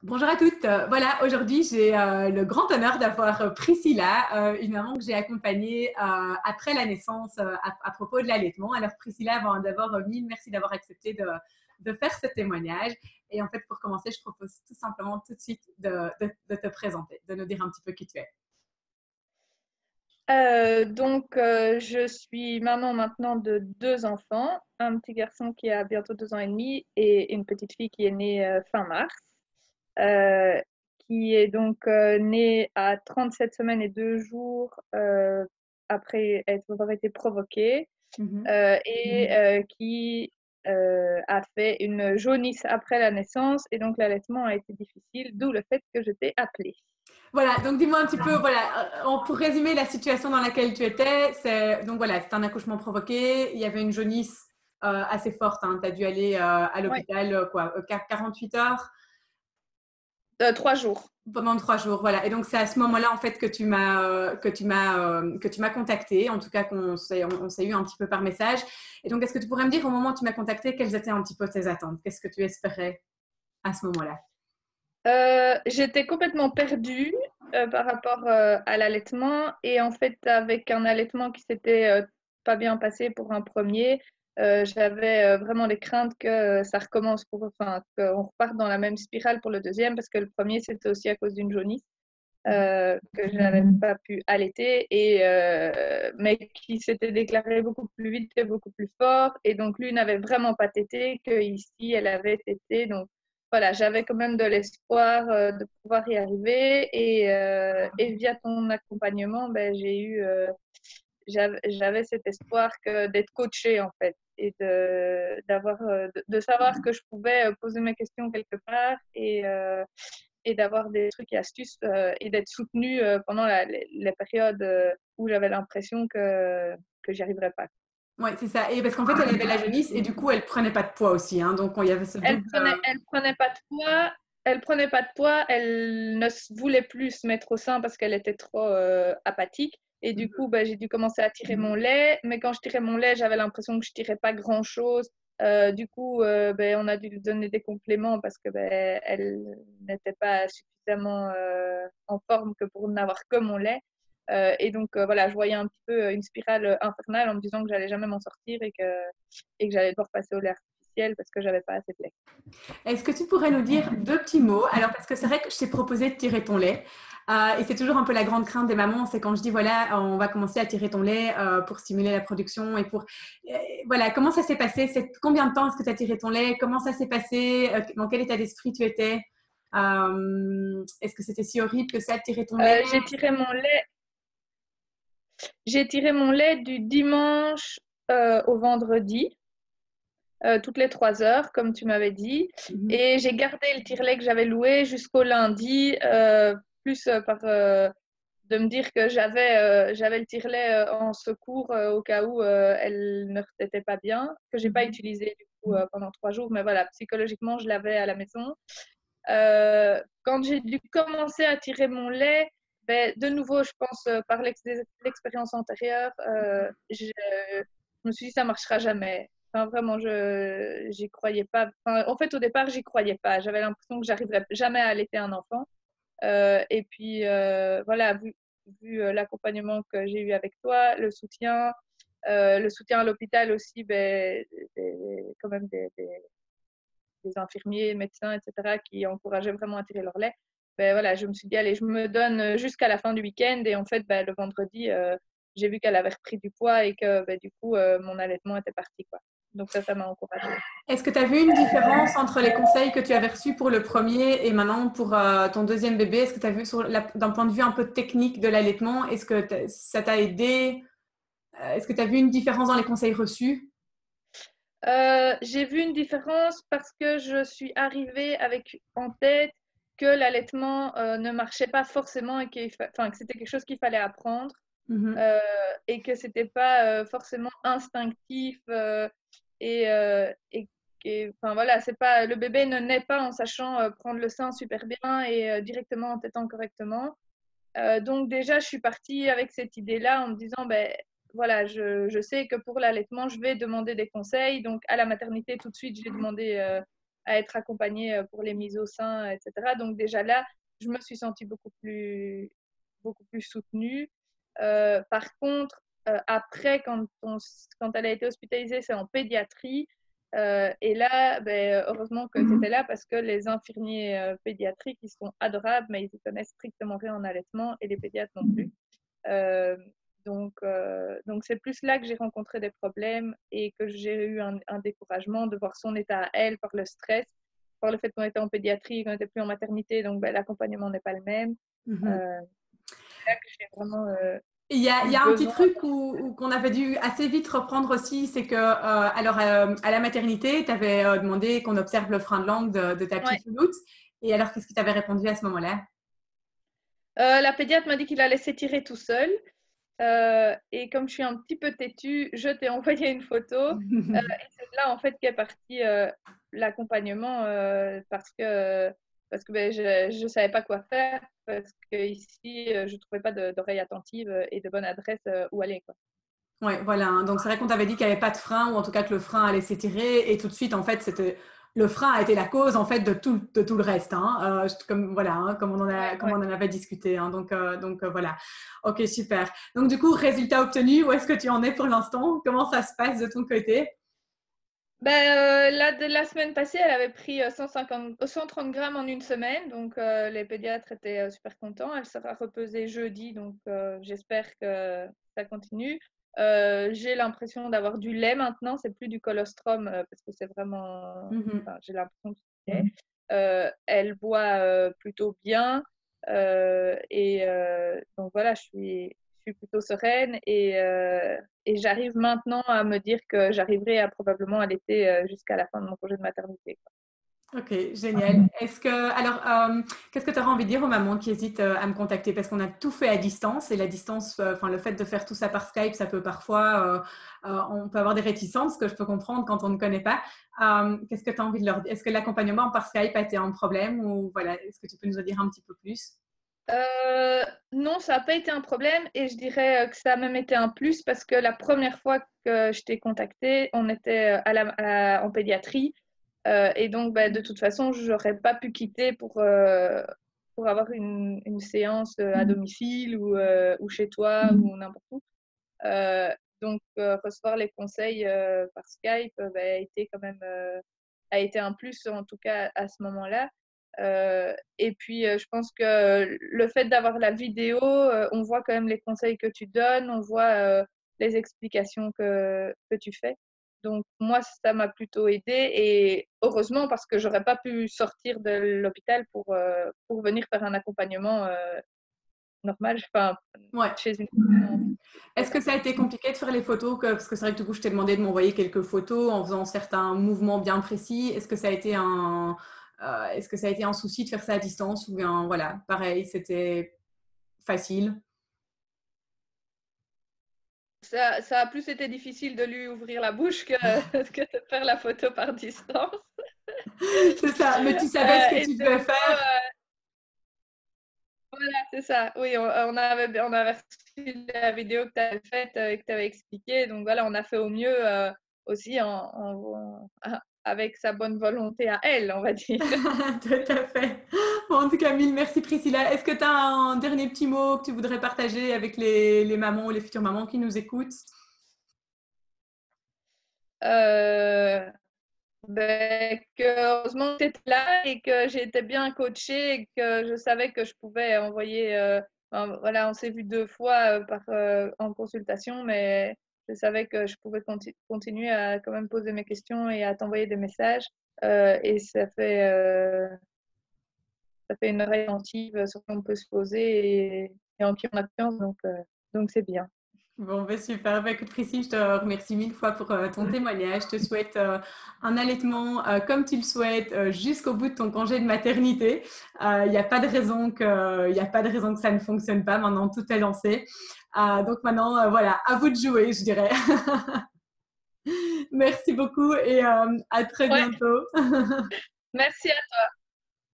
Bonjour à toutes. Voilà, aujourd'hui, j'ai le grand honneur d'avoir Priscilla, une maman que j'ai accompagnée après la naissance à propos de l'allaitement. Alors, Priscilla, avant d'abord, mille merci d'avoir accepté de faire ce témoignage. Et en fait, pour commencer, je propose tout simplement tout de suite de te présenter, de nous dire un petit peu qui tu es. Je suis maman maintenant de deux enfants, un petit garçon qui a bientôt 2 ans et demi et une petite fille qui est née fin mars, euh, qui est née à 37 semaines et 2 jours après avoir été provoquée Mhm. qui a fait une jaunisse après la naissance et donc l'allaitement a été difficile, d'où le fait que je t'ai appelée. Voilà, donc dis-moi un petit peu, voilà, pour résumer la situation dans laquelle tu étais, donc voilà, c'était un accouchement provoqué, il y avait une jaunisse assez forte, hein, tu as dû aller à Oui, l'hôpital, 48 heures 3 jours. pendant 3 jours, voilà. Et donc c'est à ce moment-là en fait que tu m'as contacté, en tout cas on s'est eu un petit peu par message. Et donc est-ce que tu pourrais me dire au moment où tu m'as contacté quelles étaient un petit peu tes attentes? Qu'est-ce que tu espérais à ce moment-là? J'étais complètement perdue par rapport à l'allaitement et en fait avec un allaitement qui s'était pas bien passé pour un premier, j'avais vraiment des craintes que ça recommence enfin qu'on reparte dans la même spirale pour le deuxième parce que le premier c'était aussi à cause d'une jaunisse que je n'avais pas pu allaiter mais qui s'était déclaré beaucoup plus vite et beaucoup plus fort et donc lui n'avait vraiment pas tété que ici elle avait tété donc voilà, j'avais quand même de l'espoir de pouvoir y arriver et via ton accompagnement, ben, j'avais cet espoir d'être coachée en fait et de savoir que je pouvais poser mes questions quelque part et d'avoir des trucs et astuces et d'être soutenue pendant les périodes où j'avais l'impression que j'y arriverais pas. Oui, c'est ça. Et parce qu'en fait, elle avait la jaunisse et du coup, elle prenait pas de poids aussi, hein. Donc il y avait ce double. Elle prenait pas de poids. Elle prenait pas de poids. Elle ne voulait plus se mettre au sein parce qu'elle était trop apathique. Et du coup, ben, j'ai dû commencer à tirer mon lait. Mais quand je tirais mon lait, j'avais l'impression que je tirais pas grand-chose. Ben, on a dû lui donner des compléments parce que ben, elle n'était pas suffisamment en forme que pour n'avoir que mon lait. Voilà, je voyais un petit peu une spirale infernale en me disant que j'allais jamais m'en sortir et que j'allais devoir passer au lait artificiel parce que j'avais pas assez de lait. Est-ce que tu pourrais nous dire deux petits mots? Alors, parce que c'est vrai que je t'ai proposé de tirer ton lait. Et c'est toujours un peu la grande crainte des mamans, c'est quand je dis, voilà, on va commencer à tirer ton lait pour stimuler la production et pour... voilà, comment ça s'est passé? Combien de temps est-ce que tu as tiré ton lait? Comment ça s'est passé? Dans quel état d'esprit tu étais? Est-ce que c'était si horrible que ça, de tirer ton lait? Euh, j'ai tiré mon lait, j'ai tiré mon lait du dimanche au vendredi, toutes les 3 heures, comme tu m'avais dit. Mhm. Et j'ai gardé le tire-lait que j'avais loué jusqu'au lundi, plus de me dire que j'avais le tire-lait en secours au cas où elle ne était pas bien, que j'ai pas Mhm. utilisé du coup pendant 3 jours. Mais voilà, psychologiquement, je l'avais à la maison. Quand j'ai dû commencer à tirer mon lait, ben, de nouveau, je pense, par l'expérience antérieure, je me suis dit ça marchera jamais. Enfin, vraiment, j'y croyais pas. Enfin, en fait, au départ, j'y croyais pas. J'avais l'impression que j'arriverais jamais à allaiter un enfant. Voilà, vu l'accompagnement que j'ai eu avec toi, le soutien à l'hôpital aussi, ben, quand même des infirmiers, médecins, etc., qui encourageaient vraiment à tirer leur lait. Ben voilà, je me suis dit, allez, je me donne jusqu'à la fin du week-end. Et en fait, ben, le vendredi, j'ai vu qu'elle avait repris du poids et que ben, du coup, mon allaitement était parti, quoi. Donc ça m'a encouragée. Est-ce que tu as vu une différence entre les conseils que tu avais reçus pour le premier et maintenant pour ton deuxième bébé? Est-ce que tu as vu d'un point de vue un peu technique de l'allaitement, est-ce que ça t'a aidé? Est-ce que tu as vu une différence dans les conseils reçus? J'ai vu une différence parce que je suis arrivée avec en tête que l'allaitement ne marchait pas forcément et enfin, que c'était quelque chose qu'il fallait apprendre Mhm. euh, et que c'était pas forcément instinctif et enfin voilà, c'est pas le bébé ne naît pas en sachant prendre le sein super bien et directement en tétant correctement. Donc déjà, je suis partie avec cette idée-là en me disant, ben voilà, je sais que pour l'allaitement, je vais demander des conseils. Donc à la maternité, tout de suite, j'ai demandé à être accompagnée pour les mises au sein, etc. Donc déjà là, je me suis sentie beaucoup plus soutenue. Par contre, après, quand elle a été hospitalisée, c'est en pédiatrie. Et là, heureusement que tu étais là parce que les infirmiers pédiatriques, ils sont adorables, mais ils ne connaissent strictement rien en allaitement et les pédiatres non plus. Euh, donc c'est plus là que j'ai rencontré des problèmes et que j'ai eu un découragement de voir son état à elle par le stress, par le fait qu'on était en pédiatrie, qu'on n'était plus en maternité, donc l'accompagnement n'est pas le même. C'est là que j'ai vraiment Il y a un petit besoin. truc qu'on avait dû assez vite reprendre aussi, c'est que à la maternité, tu avais demandé qu'on observe le frein de langue de ta Ouais. petite louloute. Et alors, qu'est-ce que tu avais répondu à ce moment-là? La pédiatre m'a dit qu'il a laissé tirer tout seul. Et comme je suis un petit peu têtue, je t'ai envoyé une photo. Et c'est là, en fait, qu'est parti l'accompagnement parce que je ne savais pas quoi faire. Parce qu'ici, je ne trouvais pas d'oreille attentive et de bonne adresse où aller, quoi. Ouais, voilà. Hein. Donc, c'est vrai qu'on t'avait dit qu'il n'y avait pas de frein, ou en tout cas que le frein allait s'étirer. Et tout de suite, en fait, le frein a été la cause, en fait, de tout le reste. Hein. Comme, voilà, hein, comme Ouais. on en avait discuté. Hein. Donc voilà. OK, super. Donc, du coup, résultat obtenu, où est-ce que tu en es pour l'instant? Comment ça se passe de ton côté? La semaine passée, elle avait pris 130 grammes en une semaine. Donc, les pédiatres étaient super contents. Elle sera repesée jeudi. Donc, j'espère que ça continue. J'ai l'impression d'avoir du lait maintenant. C'est plus du colostrum parce que c'est vraiment. Enfin, j'ai l'impression que c'est du lait. Elle boit plutôt bien. Donc, voilà, je suis plutôt sereine et j'arrive maintenant à me dire que j'arriverai à probablement allaiter jusqu'à la fin de mon congé de maternité, quoi. Ok, génial. Qu'est-ce que tu auras envie de dire aux mamans qui hésitent à me contacter? Parce qu'on a tout fait à distance et la distance, enfin, le fait de faire tout ça par Skype, ça peut parfois, on peut avoir des réticences, ce que je peux comprendre quand on ne connaît pas. Qu'est-ce que tu as envie de leur dire? Est-ce que l'accompagnement par Skype a été un problème ou voilà, est-ce que tu peux nous en dire un petit peu plus? Non, ça n'a pas été un problème et je dirais que ça a même été un plus parce que la première fois que je t'ai contacté, on était en pédiatrie et donc de toute façon, je n'aurais pas pu quitter pour avoir une séance à domicile ou chez toi ou n'importe où. Recevoir les conseils par Skype a été un plus en tout cas à ce moment-là. Et puis, je pense que le fait d'avoir la vidéo, on voit quand même les conseils que tu donnes, on voit les explications que tu fais. Donc, moi, ça m'a plutôt aidé et heureusement parce que j'aurais pas pu sortir de l'hôpital pour venir faire un accompagnement normal, enfin, Ouais. chez une. Est-ce que ça a été compliqué de faire les photos? Parce que c'est vrai que du coup, je t'ai demandé de m'envoyer quelques photos en faisant certains mouvements bien précis. Est-ce que ça a été un souci de faire ça à distance ou bien, voilà, pareil, c'était facile? Ça a plus été difficile de lui ouvrir la bouche que, que de faire la photo par distance. C'est ça, mais tu savais ce que Et tu c'est devais plutôt, faire. voilà, c'est ça. Oui, on avait reçu la vidéo que tu avais faite et que tu avais expliqué. Donc voilà, on a fait au mieux aussi avec sa bonne volonté à elle, on va dire. Tout à fait. Bon, en tout cas, mille merci Priscilla. Est-ce que tu as un dernier petit mot que tu voudrais partager avec les mamans ou les futures mamans qui nous écoutent? Euh, heureusement que tu étais là et que j'ai été bien coachée et que je savais que je pouvais envoyer. Voilà, on s'est vu 2 fois en consultation, mais je savais que je pouvais continuer à quand même poser mes questions et à t'envoyer des messages. Et ça fait une oreille attentive sur quoi on peut se poser et en qui on a confiance, donc c'est bien. Bon, ben super. Ben, écoute, Priscille, je te remercie mille fois pour ton témoignage. Je te souhaite un allaitement comme tu le souhaites jusqu'au bout de ton congé de maternité. Il n'y a pas de raison il y a pas de raison que ça ne fonctionne pas. Maintenant, tout est lancé. Donc maintenant, voilà, à vous de jouer, je dirais. Merci beaucoup et à très Ouais, bientôt. merci à toi.